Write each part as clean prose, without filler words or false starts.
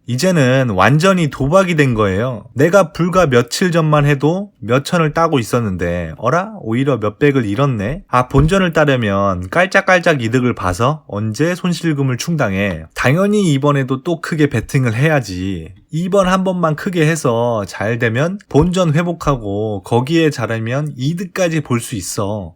이제는 완전히 도박이 된 거예요. 내가 불과 며칠 전만 해도 몇천을 따고 있었는데 어라? 오히려 몇백을 잃었네? 본전을 따려면 깔짝깔짝 이득을 봐서 언제 손실금을 충당해. 당연히 이번에도 또 크게 베팅을 해야지. 이번 한 번만 크게 해서 잘 되면 본전 회복하고 거기에 잘하면 이득까지 볼 수 있어.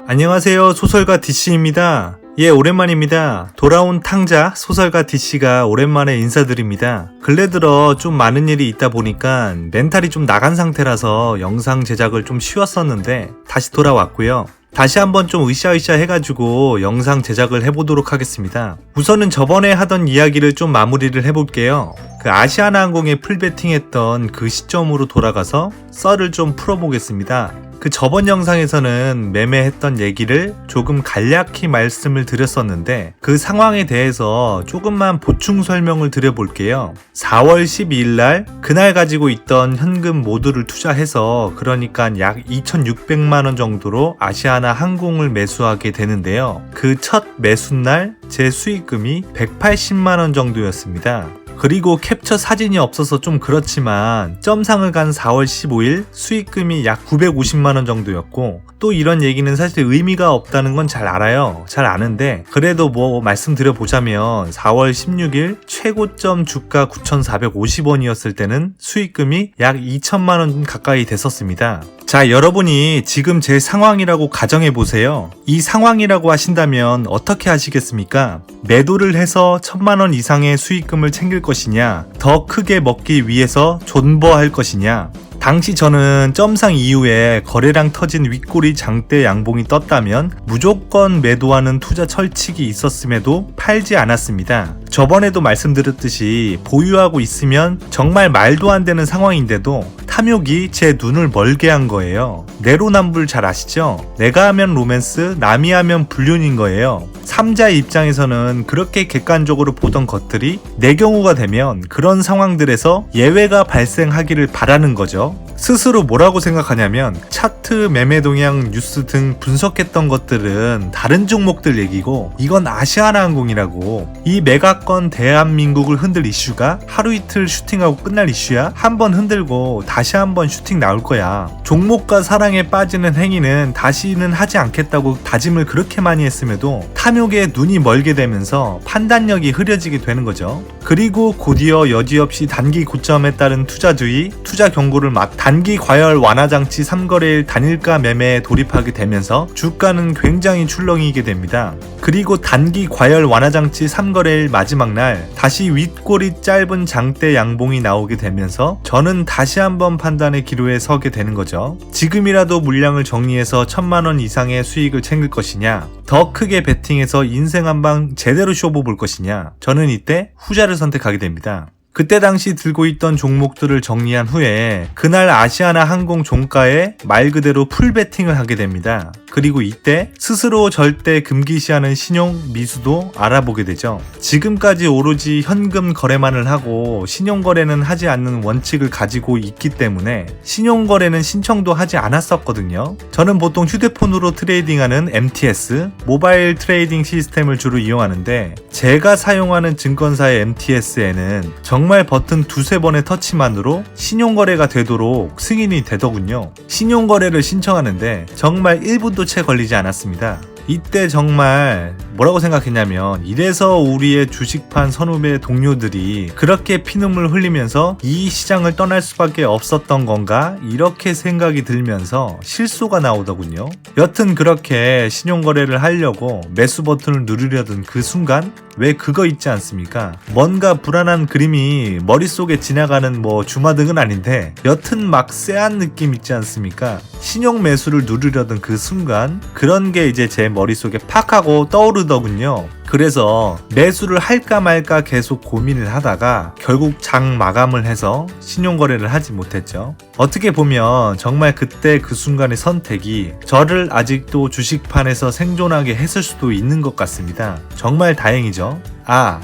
안녕하세요. 소설가 DC입니다. 오랜만입니다. 돌아온 탕자 소설가 DC가 오랜만에 인사드립니다. 근래 들어 좀 많은 일이 있다 보니까 멘탈이 좀 나간 상태라서 영상 제작을 좀 쉬웠었는데 다시 돌아왔고요. 다시 한번 좀 으쌰으쌰 해가지고 영상 제작을 해보도록 하겠습니다. 우선은 저번에 하던 이야기를 좀 마무리를 해볼게요. 아시아나항공에 풀베팅했던 그 시점으로 돌아가서 썰을 좀 풀어보겠습니다. 저번 영상에서는 매매했던 얘기를 조금 간략히 말씀을 드렸었는데 그 상황에 대해서 조금만 보충 설명을 드려볼게요. 4월 12일 날 그날 가지고 있던 현금 모두를 투자해서 그러니까 약 2,600만원 정도로 아시아나 항공을 매수하게 되는데요. 그 첫 매수날 제 수익금이 180만원 정도였습니다. 그리고 캡처 사진이 없어서 좀 그렇지만 점상을 간 4월 15일 수익금이 약 950만원 정도였고, 또 이런 얘기는 사실 의미가 없다는 건 잘 알아요. 잘 아는데 그래도 말씀드려보자면 4월 16일 최고점 주가 9,450원이었을 때는 수익금이 약 2천만원 가까이 됐었습니다. 자, 여러분이 지금 제 상황이라고 가정해보세요. 이 상황이라고 하신다면 어떻게 하시겠습니까? 매도를 해서 1,000만원 이상의 수익금을 챙길 것이냐, 더 크게 먹기 위해서 존버할 것이냐. 당시 저는 점상 이후에 거래량 터진 윗꼬리 장대 양봉이 떴다면 무조건 매도하는 투자 철칙이 있었음에도 팔지 않았습니다. 저번에도 말씀드렸듯이 보유하고 있으면 정말 말도 안 되는 상황인데도 탐욕이 제 눈을 멀게 한 거예요. 내로남불 잘 아시죠? 내가 하면 로맨스, 남이 하면 불륜인 거예요. 3자 입장에서는 그렇게 객관적으로 보던 것들이 내 경우가 되면 그런 상황들에서 예외가 발생하기를 바라는 거죠. 스스로 뭐라고 생각하냐면 차트, 매매 동향, 뉴스 등 분석했던 것들은 다른 종목들 얘기고 이건 아시아나항공이라고. 이 매각건 대한민국을 흔들 이슈가 하루 이틀 슈팅하고 끝날 이슈야? 한번 흔들고 다시 한번 슈팅 나올 거야. 종목과 사랑에 빠지는 행위는 다시는 하지 않겠다고 다짐을 그렇게 많이 했음에도 탐욕에 눈이 멀게 되면서 판단력이 흐려지게 되는 거죠. 그리고 곧이어 여지없이 단기 고점에 따른 투자주의, 투자 경고를 단기 과열 완화장치 3거래일 단일가 매매에 돌입하게 되면서 주가는 굉장히 출렁이게 됩니다. 그리고 단기 과열 완화장치 3거래일 마지막 날 다시 윗꼬리 짧은 장대 양봉이 나오게 되면서 저는 다시 한번 판단의 기로에 서게 되는 거죠. 지금이라도 물량을 정리해서 1,000만원 이상의 수익을 챙길 것이냐, 더 크게 베팅해서 인생 한방 제대로 쇼부 볼 것이냐. 저는 이때 후자를 선택하게 됩니다. 그때 당시 들고 있던 종목들을 정리한 후에 그날 아시아나 항공 종가에 말 그대로 풀베팅을 하게 됩니다. 그리고 이때 스스로 절대 금기시하는 신용 미수도 알아보게 되죠. 지금까지 오로지 현금 거래만을 하고 신용거래는 하지 않는 원칙을 가지고 있기 때문에 신용거래는 신청도 하지 않았었거든요. 저는 보통 휴대폰으로 트레이딩하는 MTS, 모바일 트레이딩 시스템을 주로 이용하는데 제가 사용하는 증권사의 MTS에는 정말 버튼 두세 번의 터치만으로 신용거래가 되도록 승인이 되더군요. 신용거래를 신청하는데 정말 1분도 채 걸리지 않았습니다. 이때 정말 뭐라고 생각했냐면, 이래서 우리의 주식판 선후배 동료들이 그렇게 피눈물 흘리면서 이 시장을 떠날 수밖에 없었던 건가? 이렇게 생각이 들면서 실소가 나오더군요. 여튼 그렇게 신용거래를 하려고 매수 버튼을 누르려던 그 순간 왜 그거 있지 않습니까? 뭔가 불안한 그림이 머릿속에 지나가는 주마등은 아닌데 여튼 막 쎄한 느낌 있지 않습니까? 신용 매수를 누르려던 그 순간 그런 게 이제 제 머릿속에 팍 하고 떠오르더군요. 그래서 매수를 할까 말까 계속 고민을 하다가 결국 장 마감을 해서 신용거래를 하지 못했죠. 어떻게 보면 정말 그때 그 순간의 선택이 저를 아직도 주식판에서 생존하게 했을 수도 있는 것 같습니다. 정말 다행이죠.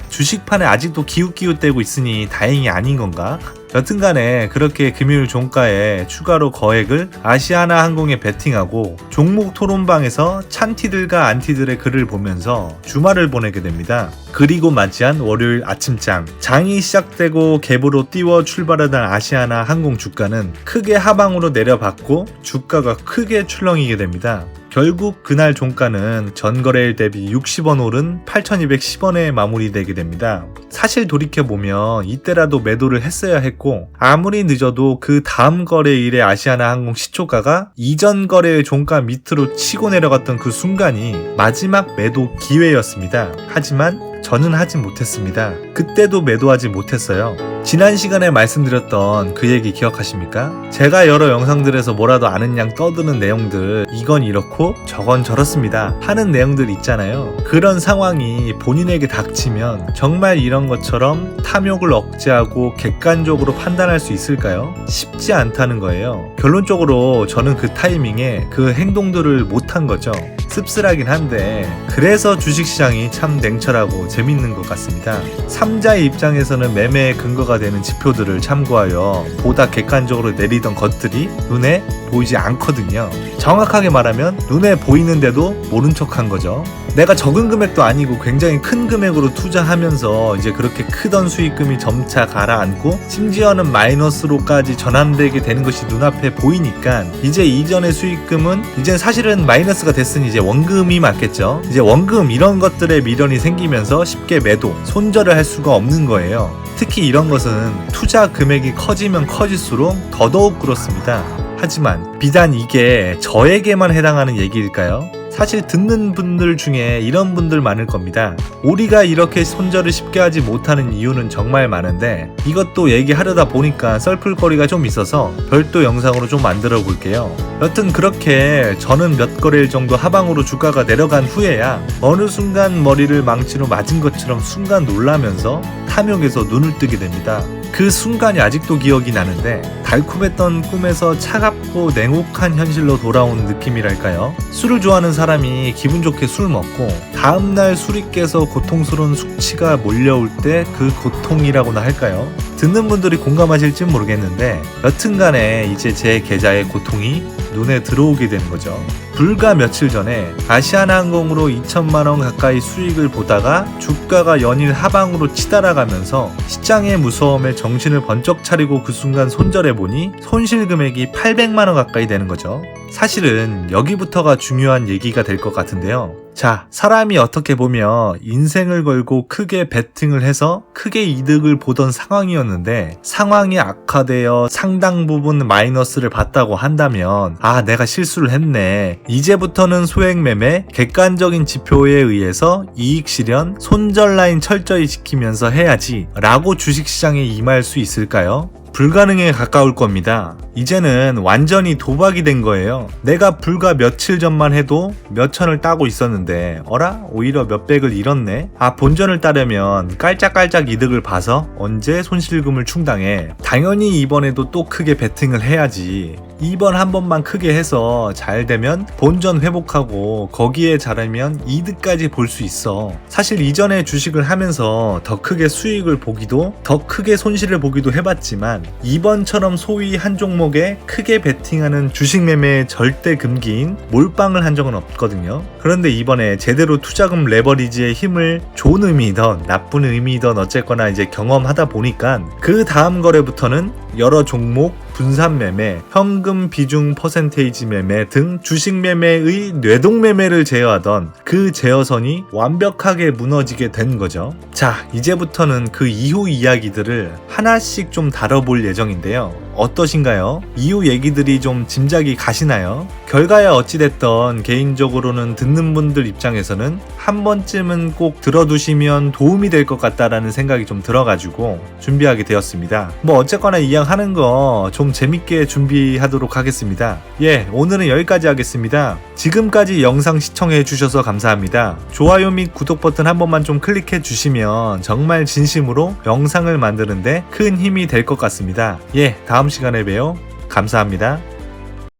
주식판에 아직도 기웃기웃대고 있으니 다행이 아닌 건가? 여튼간에 그렇게 금요일 종가에 추가로 거액을 아시아나 항공에 베팅하고 종목 토론방에서 찬티들과 안티들의 글을 보면서 주말을 보내게 됩니다. 그리고 맞이한 월요일 아침장, 장이 시작되고 갭으로 띄워 출발하던 아시아나 항공 주가는 크게 하방으로 내려받고 주가가 크게 출렁이게 됩니다. 결국 그날 종가는 전거래일 대비 60원 오른 8,210원에 마무리되게 됩니다. 사실 돌이켜보면 이때라도 매도를 했어야 했고 아무리 늦어도 그 다음 거래일의 아시아나 항공 시초가가 이전 거래일 종가 밑으로 치고 내려갔던 그 순간이 마지막 매도 기회였습니다. 하지만 저는 하지 못했습니다. 그때도 매도하지 못했어요. 지난 시간에 말씀드렸던 그 얘기 기억하십니까? 제가 여러 영상들에서 뭐라도 아는 양 떠드는 내용들, 이건 이렇고 저건 저렇습니다 하는 내용들 있잖아요. 그런 상황이 본인에게 닥치면 정말 이런 것처럼 탐욕을 억제하고 객관적으로 판단할 수 있을까요? 쉽지 않다는 거예요. 결론적으로 저는 그 타이밍에 그 행동들을 못한 거죠. 씁쓸하긴 한데 그래서 주식시장이 참 냉철하고 재밌는 것 같습니다. 3자의 입장에서는 매매의 근거가 되는 지표들을 참고하여 보다 객관적으로 내리던 것들이 눈에 보이지 않거든요. 정확하게 말하면 눈에 보이는데도 모른 척한 거죠. 내가 적은 금액도 아니고 굉장히 큰 금액으로 투자하면서 이제 그렇게 크던 수익금이 점차 가라앉고 심지어는 마이너스로까지 전환되게 되는 것이 눈앞에 보이니까 이제 이전의 수익금은 이제 사실은 마이너스가 됐으니 이제 원금이 맞겠죠. 이제 원금 이런 것들에 미련이 생기면서 쉽게 매도, 손절을 할 수가 없는 거예요. 특히 이런 것은 투자 금액이 커지면 커질수록 더더욱 그렇습니다. 하지만 비단 이게 저에게만 해당하는 얘기일까요? 사실 듣는 분들 중에 이런 분들 많을 겁니다. 우리가 이렇게 손절을 쉽게 하지 못하는 이유는 정말 많은데 이것도 얘기하려다 보니까 썰풀거리가 좀 있어서 별도 영상으로 좀 만들어 볼게요. 여튼 그렇게 저는 몇 거래일 정도 하방으로 주가가 내려간 후에야 어느 순간 머리를 망치로 맞은 것처럼 순간 놀라면서 탐욕에서 눈을 뜨게 됩니다. 그 순간이 아직도 기억이 나는데 달콤했던 꿈에서 차갑고 냉혹한 현실로 돌아온 느낌이랄까요? 술을 좋아하는 사람이 기분 좋게 술 먹고 다음날 술이 깨서 고통스러운 숙취가 몰려올 때 그 고통이라고나 할까요? 듣는 분들이 공감하실진 모르겠는데 여튼간에 이제 제 계좌의 고통이 눈에 들어오게 되는 거죠. 불과 며칠 전에 아시아나항공으로 2천만원 가까이 수익을 보다가 주가가 연일 하방으로 치달아가면서 시장의 무서움에 정신을 번쩍 차리고 그 순간 손절해보니 손실 금액이 800만원 가까이 되는 거죠. 사실은 여기부터가 중요한 얘기가 될 것 같은데요. 자, 사람이 어떻게 보면 인생을 걸고 크게 베팅을 해서 크게 이득을 보던 상황이었는데 상황이 악화되어 상당 부분 마이너스를 봤다고 한다면 아, 내가 실수를 했네. 이제부터는 소액 매매, 객관적인 지표에 의해서 이익 실현, 손절 라인 철저히 지키면서 해야지 라고 주식시장에 임할 수 있을까요? 불가능에 가까울 겁니다. 이제는 완전히 도박이 된 거예요. 내가 불과 며칠 전만 해도 몇천을 따고 있었는데 어라? 오히려 몇백을 잃었네? 아, 본전을 따려면 깔짝깔짝 이득을 봐서 언제 손실금을 충당해. 당연히 이번에도 또 크게 베팅을 해야지. 이번 한 번만 크게 해서 잘 되면 본전 회복하고 거기에 잘하면 이득까지 볼 수 있어. 사실 이전에 주식을 하면서 더 크게 수익을 보기도 더 크게 손실을 보기도 해봤지만 이번처럼 소위 한 종목에 크게 베팅하는 주식 매매의 절대 금기인 몰빵을 한 적은 없거든요. 그런데 이번에 제대로 투자금 레버리지의 힘을 좋은 의미든 나쁜 의미든 어쨌거나 이제 경험하다 보니까 그 다음 거래부터는 여러 종목, 분산 매매, 현금 비중 퍼센테이지 매매 등 주식 매매의 뇌동 매매를 제어하던 그 제어선이 완벽하게 무너지게 된 거죠. 자, 이제부터는 그 이후 이야기들을 하나씩 좀 다뤄볼 예정인데요. 어떠신가요? 이후 얘기들이 좀 짐작이 가시나요? 결과야 어찌됐던 개인적으로는 듣는 분들 입장에서는 한 번쯤은 꼭 들어두시면 도움이 될 것 같다라는 생각이 좀 들어가지고 준비하게 되었습니다. 뭐 어쨌거나 이왕 하는 거 좀 재밌게 준비하도록 하겠습니다. 예, 오늘은 여기까지 하겠습니다. 지금까지 영상 시청해 주셔서 감사합니다. 좋아요 및 구독 버튼 한 번만 좀 클릭해 주시면 정말 진심으로 영상을 만드는데 큰 힘이 될 것 같습니다. 예, 다음 시간에 봬요. 감사합니다.